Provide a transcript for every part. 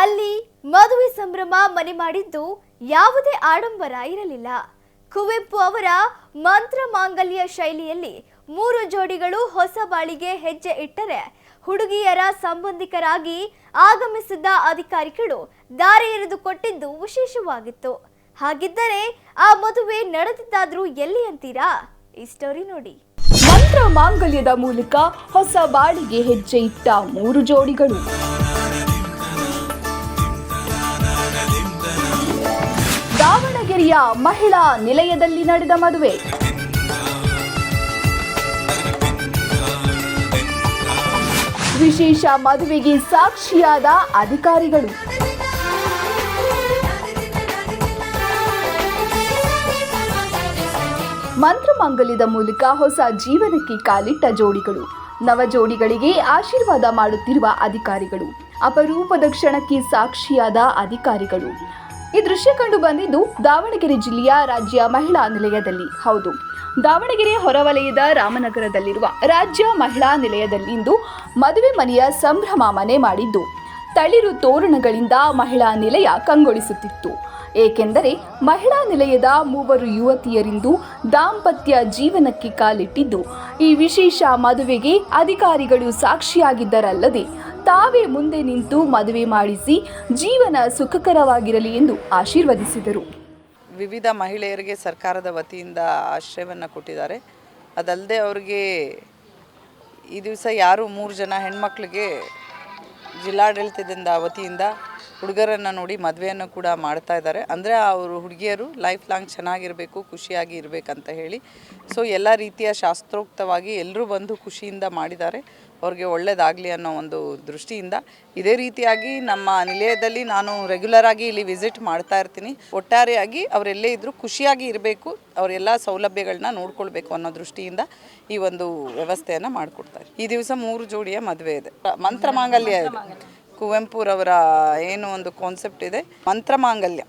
ಅಲ್ಲಿ ಮದುವೆ ಸಂಭ್ರಮ ಮನೆ ಮಾಡಿದ್ದು ಯಾವುದೇ ಆಡಂಬರ ಇರಲಿಲ್ಲ. ಕುವೆಂಪು ಅವರ ಮಂತ್ರ ಮಾಂಗಲ್ಯ ಶೈಲಿಯಲ್ಲಿ 3 ಜೋಡಿಗಳು ಹೊಸ ಬಾಳಿಗೆ ಹೆಜ್ಜೆ ಇಟ್ಟರೆ ಹುಡುಗಿಯರ ಸಂಬಂಧಿಕರಾಗಿ ಆಗಮಿಸಿದ್ದ ಅಧಿಕಾರಿಗಳು ದಾರಿ ಎರೆದುಕೊಟ್ಟಿದ್ದು ವಿಶೇಷವಾಗಿತ್ತು. ಹಾಗಿದ್ದರೆ ಆ ಮದುವೆ ನಡೆದಿದ್ದಾದ್ರೂ ಎಲ್ಲಿ ಅಂತೀರಾ? ಈ ಸ್ಟೋರಿ ನೋಡಿ. ಮಂತ್ರ ಮಾಂಗಲ್ಯದ ಮೂಲಕ ಹೊಸ ಬಾಳಿಗೆ ಹೆಜ್ಜೆ ಇಟ್ಟ 3 ಜೋಡಿಗಳು. ದಾವಣಗೆರೆಯ ಮಹಿಳಾ ನಿಲಯದಲ್ಲಿ ನಡೆದ ಮದುವೆ. ವಿಶೇಷ ಮದುವೆಗೆ ಸಾಕ್ಷಿಯಾದ ಅಧಿಕಾರಿಗಳು. ಮಂತ್ರಮಾಂಗಲ್ಯದ ಮೂಲಕ ಹೊಸ ಜೀವನಕ್ಕೆ ಕಾಲಿಟ್ಟ ಜೋಡಿಗಳು, ನವ ಜೋಡಿಗಳಿಗೆ ಆಶೀರ್ವಾದ ಮಾಡುತ್ತಿರುವ ಅಧಿಕಾರಿಗಳು, ಅಪರೂಪದ ಕ್ಷಣಕ್ಕೆ ಸಾಕ್ಷಿಯಾದ ಅಧಿಕಾರಿಗಳು. ಈ ದೃಶ್ಯ ಕಂಡು ಬಂದಿದ್ದು ದಾವಣಗೆರೆ ಜಿಲ್ಲೆಯ ರಾಜ್ಯ ಮಹಿಳಾ ನಿಲಯದಲ್ಲಿ. ಹೌದು, ದಾವಣಗೆರೆ ಹೊರವಲಯದ ರಾಮನಗರದಲ್ಲಿರುವ ರಾಜ್ಯ ಮಹಿಳಾ ನಿಲಯದಲ್ಲಿಂದು ಮದುವೆ ಮನೆಯ ಸಂಭ್ರಮ ಮನೆ ಮಾಡಿದ್ದು ತಳಿರು ತೋರಣಗಳಿಂದ ಮಹಿಳಾ ನಿಲಯ ಕಂಗೊಳಿಸುತ್ತಿತ್ತು. ಏಕೆಂದರೆ ಮಹಿಳಾ ನಿಲಯದ 3 ಯುವತಿಯರಿಂದು ದಾಂಪತ್ಯ ಜೀವನಕ್ಕೆ ಕಾಲಿಟ್ಟಿದ್ದು ಈ ವಿಶೇಷ ಮದುವೆಗೆ ಅಧಿಕಾರಿಗಳು ಸಾಕ್ಷಿಯಾಗಿದ್ದರಲ್ಲದೆ ತಾವೇ ಮುಂದೆ ನಿಂತು ಮದುವೆ ಮಾಡಿಸಿ ಜೀವನ ಸುಖಕರವಾಗಿರಲಿ ಎಂದು ಆಶೀರ್ವದಿಸಿದರು. ವಿವಿಧ ಮಹಿಳೆಯರಿಗೆ ಸರ್ಕಾರದ ವತಿಯಿಂದ ಆಶ್ರಯವನ್ನು ಕೊಟ್ಟಿದ್ದಾರೆ. ಅದಲ್ಲದೆ ಅವರಿಗೆ ಈ ದಿವಸ ಯಾರು 3 ಜನ ಹೆಣ್ಮಕ್ಳಿಗೆ ಜಿಲ್ಲಾಡಳಿತದಿಂದ ವತಿಯಿಂದ ಹುಡುಗರನ್ನು ನೋಡಿ ಮದುವೆಯನ್ನು ಕೂಡ ಮಾಡ್ತಾ ಇದ್ದಾರೆ. ಅಂದರೆ ಅವರು ಹುಡುಗಿಯರು ಲೈಫ್ ಲಾಂಗ್ ಚೆನ್ನಾಗಿರಬೇಕು, ಖುಷಿಯಾಗಿ ಇರಬೇಕಂತ ಹೇಳಿ. ಸೊ ಎಲ್ಲ ರೀತಿಯ ಶಾಸ್ತ್ರೋಕ್ತವಾಗಿ ಎಲ್ಲರೂ ಬಂದು ಖುಷಿಯಿಂದ ಮಾಡಿದ್ದಾರೆ. ಅವ್ರಿಗೆ ಒಳ್ಳೆಯದಾಗಲಿ ಅನ್ನೋ ಒಂದು ದೃಷ್ಟಿಯಿಂದ ಇದೇ ರೀತಿಯಾಗಿ ನಮ್ಮ ನಿಲಯದಲ್ಲಿ ನಾನು ರೆಗ್ಯುಲರ್ ಆಗಿ ಇಲ್ಲಿ ವಿಸಿಟ್ ಮಾಡ್ತಾ ಇರ್ತೀನಿ. ಒಟ್ಟಾರೆಯಾಗಿ ಅವರೆಲ್ಲೇ ಇದ್ದರೂ ಖುಷಿಯಾಗಿ ಇರಬೇಕು, ಅವರೆಲ್ಲ ಸೌಲಭ್ಯಗಳನ್ನ ನೋಡ್ಕೊಳ್ಬೇಕು ಅನ್ನೋ ದೃಷ್ಟಿಯಿಂದ ಈ ಒಂದು ವ್ಯವಸ್ಥೆಯನ್ನು ಮಾಡಿಕೊಡ್ತಾರೆ. ಈ ದಿವಸ 3 ಜೋಡಿಯ ಮದುವೆ ಇದೆ. ಮಂತ್ರ ಮಾಂಗಲ್ಯ ಇದೆ. ಕುವೆಂಪುರವರ ಏನು ಒಂದು ಕಾನ್ಸೆಪ್ಟ್ ಇದೆ, ಮಂತ್ರ ಮಾಂಗಲ್ಯ.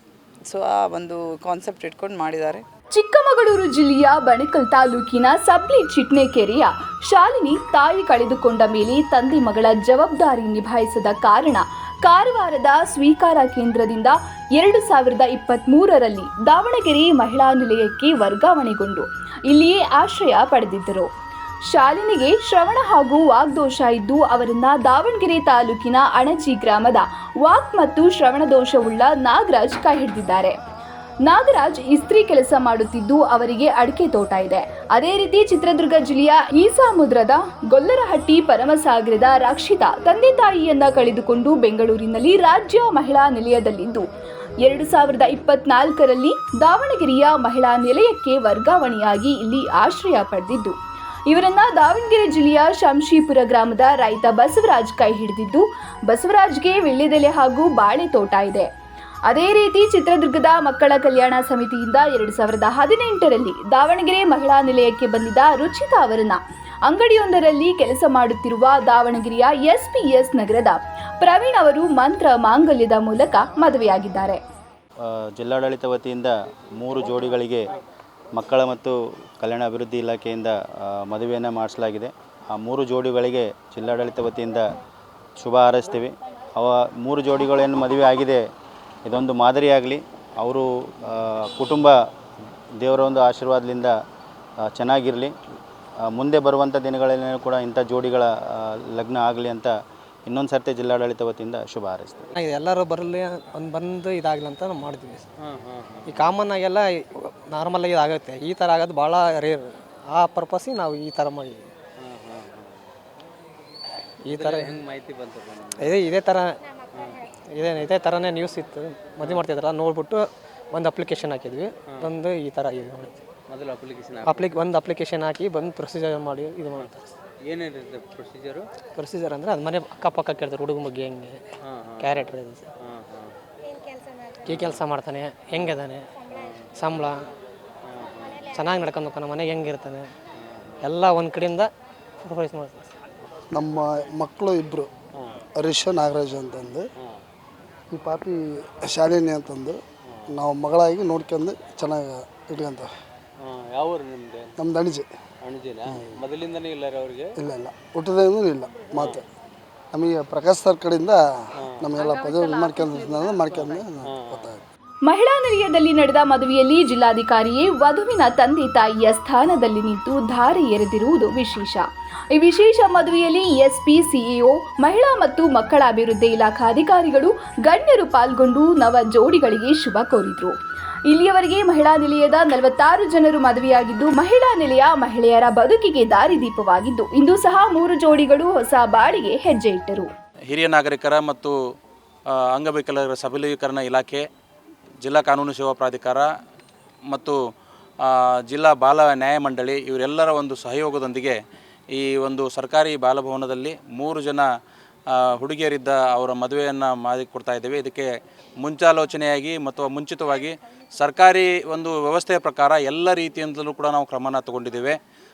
ಸೊ ಆ ಒಂದು ಕಾನ್ಸೆಪ್ಟ್ ಇಟ್ಕೊಂಡು ಮಾಡಿದ್ದಾರೆ. ಚಿಕ್ಕಮಗಳೂರು ಜಿಲ್ಲೆಯ ಬಣಕಲ್ ತಾಲೂಕಿನ ಸಬ್ಲಿ ಚಿಟ್ನೆಕೆರೆಯ ಶಾಲಿನಿ ತಾಯಿ ಕಳೆದುಕೊಂಡ ಮೇಲೆ ತಂದೆ ಮಗಳ ಜವಾಬ್ದಾರಿ ನಿಭಾಯಿಸದ ಕಾರಣ ಕಾರವಾರದ ಸ್ವೀಕಾರ ಕೇಂದ್ರದಿಂದ 2023ರಲ್ಲಿ ದಾವಣಗೆರೆ ಮಹಿಳಾ ನಿಲಯಕ್ಕೆ ವರ್ಗಾವಣೆಗೊಂಡು ಇಲ್ಲಿಯೇ ಆಶ್ರಯ ಪಡೆದಿದ್ದರು. ಶಾಲಿನಿಗೆ ಶ್ರವಣ ಹಾಗೂ ವಾಗ್ದೋಷ ಇದ್ದು ಅವರನ್ನ ದಾವಣಗೆರೆ ತಾಲೂಕಿನ ಅಣಜಿ ಗ್ರಾಮದ ವಾಕ್ ಮತ್ತು ಶ್ರವಣ ದೋಷವುಳ್ಳ ನಾಗರಾಜ್ ಕೈ ಹಿಡಿದಿದ್ದಾರೆ. ನಾಗರಾಜ್ ಇಸ್ತ್ರಿ ಕೆಲಸ ಮಾಡುತ್ತಿದ್ದು ಅವರಿಗೆ ಅಡಿಕೆ ತೋಟ ಇದೆ. ಅದೇ ರೀತಿ ಚಿತ್ರದುರ್ಗ ಜಿಲ್ಲೆಯ ಈಸಾಮುದ್ರದ ಗೊಲ್ಲರಹಟ್ಟಿ ಪರಮಸಾಗರದ ರಕ್ಷಿತಾ ತಂದೆ ತಾಯಿಯನ್ನ ಕಳೆದುಕೊಂಡು ಬೆಂಗಳೂರಿನಲ್ಲಿ ರಾಜ್ಯ ಮಹಿಳಾ ನಿಲಯದಲ್ಲಿದ್ದು 2024ರಲ್ಲಿ ದಾವಣಗೆರೆಯ ಮಹಿಳಾ ನಿಲಯಕ್ಕೆ ವರ್ಗಾವಣೆಯಾಗಿ ಇಲ್ಲಿ ಆಶ್ರಯ ಪಡೆದಿದ್ದು ಇವರನ್ನ ದಾವಣಗೆರೆ ಜಿಲ್ಲೆಯ ಶಂಶೀಪುರ ಗ್ರಾಮದ ರೈತ ಬಸವರಾಜ್ ಕೈ ಹಿಡಿದಿದ್ದು ಬಸವರಾಜ್ಗೆ ವೀಳ್ಯದೆಲೆ ಹಾಗೂ ಬಾಳೆ ತೋಟ ಇದೆ. ಅದೇ ರೀತಿ ಚಿತ್ರದುರ್ಗದ ಮಕ್ಕಳ ಕಲ್ಯಾಣ ಸಮಿತಿಯಿಂದ 2018ರಲ್ಲಿ ದಾವಣಗೆರೆ ಮಹಿಳಾ ನಿಲಯಕ್ಕೆ ಬಂದಿದ್ದ ರುಚಿತಾ ಅವರನ್ನ ಅಂಗಡಿಯೊಂದರಲ್ಲಿ ಕೆಲಸ ಮಾಡುತ್ತಿರುವ ದಾವಣಗೆರೆಯ SPS ನಗರದ ಪ್ರವೀಣ್ ಅವರು ಮಂತ್ರ ಮಾಂಗಲ್ಯದ ಮೂಲಕ ಮದುವೆಯಾಗಿದ್ದಾರೆ. ಜಿಲ್ಲಾಡಳಿತ ವತಿಯಿಂದ 3 ಜೋಡಿಗಳಿಗೆ ಮಕ್ಕಳ ಮತ್ತು ಕಲ್ಯಾಣ ಅಭಿವೃದ್ಧಿ ಇಲಾಖೆಯಿಂದ ಮದುವೆಯನ್ನು ಮಾಡಿಸಲಾಗಿದೆ. ಆ 3 ಜೋಡಿಗಳಿಗೆ ಜಿಲ್ಲಾಡಳಿತ ವತಿಯಿಂದ ಶುಭ ಹಾರೈಸ್ತೀವಿ. 3 ಜೋಡಿಗಳೇನು ಮದುವೆ ಆಗಿದೆ, ಇದೊಂದು ಮಾದರಿಯಾಗಲಿ. ಅವರು ಕುಟುಂಬ ದೇವರ ಒಂದು ಆಶೀರ್ವಾದದಿಂದ ಚೆನ್ನಾಗಿರಲಿ. ಮುಂದೆ ಬರುವಂಥ ದಿನಗಳಲ್ಲಿ ಕೂಡ ಇಂಥ ಜೋಡಿಗಳ ಲಗ್ನ ಆಗಲಿ ಅಂತ ಇನ್ನೊಂದು ಸರ್ತಿ ಜಿಲ್ಲಾಡಳಿತ ವತಿಯಿಂದ ಶುಭ ಹಾರೈಸ್ತೀವಿ. ಎಲ್ಲರೂ ಬರಲಿ ಬಂದು ಇದಾಗಲಿ ಅಂತ ನಾವು ಮಾಡ್ತೀವಿ. ಈ ಕಾಮನ್ ಆಗೆಲ್ಲ ನಾರ್ಮಲಾಗಿ ಇದಾಗುತ್ತೆ, ಈ ಥರ ಆಗೋದು ಭಾಳ ರೇರ್. ಆ ಪರ್ಪಸ್ಸಿಗೆ ನಾವು ಈ ಥರ ಮಾಡಿ ಈ ಥರ ಮಾಹಿತಿ ಬಂತು ಇದೇ ಥರನೇ ನ್ಯೂಸ್ ಇತ್ತು, ಮದುವೆ ಮಾಡ್ತಿದ್ರಲ್ಲ ನೋಡ್ಬಿಟ್ಟು ಒಂದು ಅಪ್ಲಿಕೇಶನ್ ಹಾಕಿದ್ವಿ. ಬಂದು ಈ ಥರ ಇದು ಮೊದಲು ಒಂದು ಅಪ್ಲಿಕೇಶನ್ ಹಾಕಿ ಬಂದು ಪ್ರೊಸೀಜರ್ ಮಾಡಿ ಇದು ಮಾಡ್ತಾರೆ. ಏನಿರುತ್ತೆ ಪ್ರೊಸೀಜರ್ ಅಂದರೆ ಅದು ಮನೆ ಅಕ್ಕಪಕ್ಕ ಕೇಳ್ತಾರೆ, ಹುಡುಗ ಬಗ್ಗೆ ಹೆಂಗೆ ಕ್ಯಾರೆಕ್ಟರ್ ಇದೆ ಸರ್, ಈ ಕೆಲಸ ಮಾಡ್ತಾನೆ, ಹೆಂಗಿದಾನೆ, ಸಂಬಳ ಚೆನ್ನಾಗಿ ನಡ್ಕೊಂಡು ಹೋಗ್ತಾನೆ, ಮನೆಗೆ ಹೆಂಗಿರ್ತಾನೆ ಎಲ್ಲ ಒಂದು ಕಡೆಯಿಂದ ಪ್ರೊಪೋಸ್ ಮಾಡ್ತಾರೆ. ನಮ್ಮ ಮಕ್ಕಳು ಇಬ್ಬರು ಹರೀಶ್ ನಾಗರಾಜ್ ಅಂತಂದು, ಈ ಪಾಪಿ ಶಾಲಿನಿ ಅಂತಂದು ನಾವು ಮಗಳಾಗಿ ನೋಡ್ಕೊಂಡು ಚೆನ್ನಾಗಿ ಇಟ್ಕೊಂತ. ಯಾವ ಊರು ನಿಮ್ಮದು? ನಮ್ದು ಅಣಜಿ. ಅಣಜಿಲ್ಲ? ಮೊದಲಿಂದನೇ ಇಲ್ಲ ಅವ್ರಿಗೆ? ಇಲ್ಲ ಹುಟ್ಟದೇನೂ ಇಲ್ಲ ಮಾತು. ನಮಗೆ ಪ್ರಕಾಶ್ ಸರ್ ಕಡೆಯಿಂದ ನಮಗೆಲ್ಲ ಪದವಿ ಮಾಡ್ಕೊಂಡು ಗೊತ್ತಾಯ್ತು. ಮಹಿಳಾ ನಿಲಯದಲ್ಲಿ ನಡೆದ ಮದುವೆಯಲ್ಲಿ ಜಿಲ್ಲಾಧಿಕಾರಿಯೇ ವಧುವಿನ ತಂದೆ ತಾಯಿಯ ಸ್ಥಾನದಲ್ಲಿ ನಿಂತು ಧಾರೆ ಎರೆದಿರುವುದು ವಿಶೇಷ. ಈ ವಿಶೇಷ ಮದುವೆಯಲ್ಲಿ ಎಸ್ಪಿ, ಸಿಇಒ, ಮಹಿಳಾ ಮತ್ತು ಮಕ್ಕಳ ಅಭಿವೃದ್ಧಿ ಇಲಾಖಾ ಅಧಿಕಾರಿಗಳು ಗಣ್ಯರು ಪಾಲ್ಗೊಂಡು ನವ ಜೋಡಿಗಳಿಗೆ ಶುಭ ಕೋರಿದ್ರು. ಇಲ್ಲಿಯವರೆಗೆ ಮಹಿಳಾ ನಿಲಯದ 46 ಜನರು ಮದುವೆಯಾಗಿದ್ದು, ಮಹಿಳಾ ನಿಲಯ ಮಹಿಳೆಯರ ಬದುಕಿಗೆ ದಾರಿದೀಪವಾಗಿದ್ದು, ಇಂದು ಸಹ 3 ಜೋಡಿಗಳು ಹೊಸ ಬಾಳಿಗೆ ಹೆಜ್ಜೆ ಇಟ್ಟರು. ಹಿರಿಯ ನಾಗರಿಕರ ಮತ್ತು ಅಂಗವಿಕಲರ ಸಬಲೀಕರಣ ಇಲಾಖೆ, ಜಿಲ್ಲಾ ಕಾನೂನು ಸೇವಾ ಪ್ರಾಧಿಕಾರ ಮತ್ತು ಜಿಲ್ಲಾ ಬಾಲ ನ್ಯಾಯಮಂಡಳಿ ಇವರೆಲ್ಲರ ಒಂದು ಸಹಯೋಗದೊಂದಿಗೆ ಈ ಒಂದು ಸರ್ಕಾರಿ ಬಾಲಭವನದಲ್ಲಿ 3 ಜನ ಹುಡುಗಿಯರಿದ್ದ ಅವರ ಮದುವೆಯನ್ನು ಮಾಡಿಕೊಡ್ತಾ ಇದ್ದೇವೆ. ಇದಕ್ಕೆ ಮುಂಚಾಲೋಚನೆಯಾಗಿ ಮತ್ತು ಮುಂಚಿತವಾಗಿ ಸರ್ಕಾರಿ ಒಂದು ವ್ಯವಸ್ಥೆಯ ಪ್ರಕಾರ ಎಲ್ಲ ರೀತಿಯಿಂದಲೂ ಕೂಡ ನಾವು ಕ್ರಮನ ತಗೊಂಡಿದ್ದೇವೆ.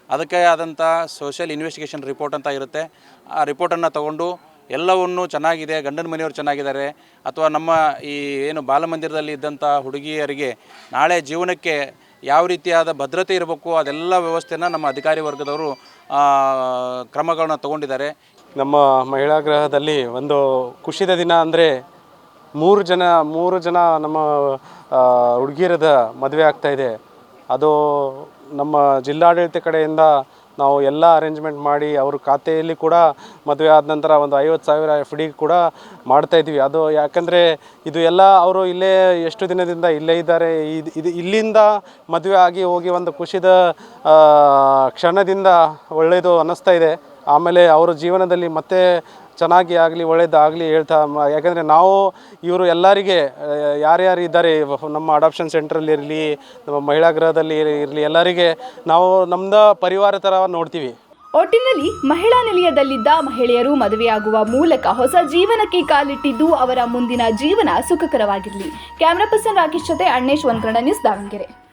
ಅದಕ್ಕೆ ಆದಂಥ ಸೋಷಿಯಲ್ ಇನ್ವೆಸ್ಟಿಗೇಷನ್ ರಿಪೋರ್ಟ್ ಅಂತ ಇರುತ್ತೆ. ಆ ರಿಪೋರ್ಟನ್ನು ತಗೊಂಡು ಎಲ್ಲವನ್ನೂ ಚೆನ್ನಾಗಿದೆ, ಗಂಡನ ಮನೆಯವರು ಚೆನ್ನಾಗಿದ್ದಾರೆ, ಅಥವಾ ನಮ್ಮ ಈ ಏನು ಬಾಲಮಂದಿರದಲ್ಲಿ ಇದ್ದಂಥ ಹುಡುಗಿಯರಿಗೆ ನಾಳೆ ಜೀವನಕ್ಕೆ ಯಾವ ರೀತಿಯಾದ ಭದ್ರತೆ ಇರಬೇಕು ಅದೆಲ್ಲ ವ್ಯವಸ್ಥೆನ ನಮ್ಮ ಅಧಿಕಾರಿ ವರ್ಗದವರು ಕ್ರಮಗಳನ್ನ ತಗೊಂಡಿದ್ದಾರೆ. ನಮ್ಮ ಮಹಿಳಾ ಗೃಹದಲ್ಲಿ ಒಂದು ಖುಷಿದ ದಿನ ಅಂದರೆ 3 ಜನ ನಮ್ಮ ಹುಡುಗಿಯರದ ಮದುವೆ ಆಗ್ತಾಯಿದೆ. ಅದು ನಮ್ಮ ಜಿಲ್ಲಾಡಳಿತ ಕಡೆಯಿಂದ ನಾವು ಎಲ್ಲ ಅರೇಂಜ್ಮೆಂಟ್ ಮಾಡಿ ಅವ್ರ ಖಾತೆಯಲ್ಲಿ ಕೂಡ ಮದುವೆ ಆದ ನಂತರ ಒಂದು 50,000 FD ಕೂಡ ಮಾಡ್ತಾಯಿದ್ವಿ. ಅದು ಯಾಕಂದರೆ ಇದು ಎಲ್ಲ ಅವರು ಇಲ್ಲೇ ಎಷ್ಟು ದಿನದಿಂದ ಇಲ್ಲೇ ಇದ್ದಾರೆ. ಇದು ಇಲ್ಲಿಂದ ಮದುವೆ ಆಗಿ ಹೋಗಿ ಒಂದು ಖುಷಿದ ಕ್ಷಣದಿಂದ ಒಳ್ಳೆಯದು ಅನ್ನಿಸ್ತಾ ಇದೆ. ಆಮೇಲೆ ಅವರ ಜೀವನದಲ್ಲಿ ಮತ್ತೆ ಚೆನ್ನಾಗಿ ಆಗಲಿ, ಒಳ್ಳೆಯದಾಗಲಿ ಹೇಳ್ತಾ, ಯಾಕಂದರೆ ನಾವು ಇವರು ಎಲ್ಲರಿಗೆ ಯಾರ್ಯಾರು ಇದ್ದಾರೆ ನಮ್ಮ ಅಡಾಪ್ಷನ್ ಸೆಂಟ್ರಲ್ಲಿ ಇರಲಿ, ನಮ್ಮ ಮಹಿಳಾ ಗೃಹದಲ್ಲಿ ಇರಲಿ, ಎಲ್ಲರಿಗೆ ನಾವು ನಮ್ಮದು ಪರಿವಾರ ಥರ ನೋಡ್ತೀವಿ. ಒಟ್ಟಿನಲ್ಲಿ ಮಹಿಳಾ ನಿಲಯದಲ್ಲಿದ್ದ ಮಹಿಳೆಯರು ಮದುವೆಯಾಗುವ ಮೂಲಕ ಹೊಸ ಜೀವನಕ್ಕೆ ಕಾಲಿಟ್ಟಿದ್ದು ಅವರ ಮುಂದಿನ ಜೀವನ ಸುಖಕರವಾಗಿರಲಿ. ಕ್ಯಾಮರಾ ಪರ್ಸನ್ ರಾಕೇಶ್ ಜೊತೆ ಅಣ್ಣೇಶ್, ಒನ್ ಕನ್ನಡ ನ್ಯೂಸ್, ದಾವಣಗೆರೆ.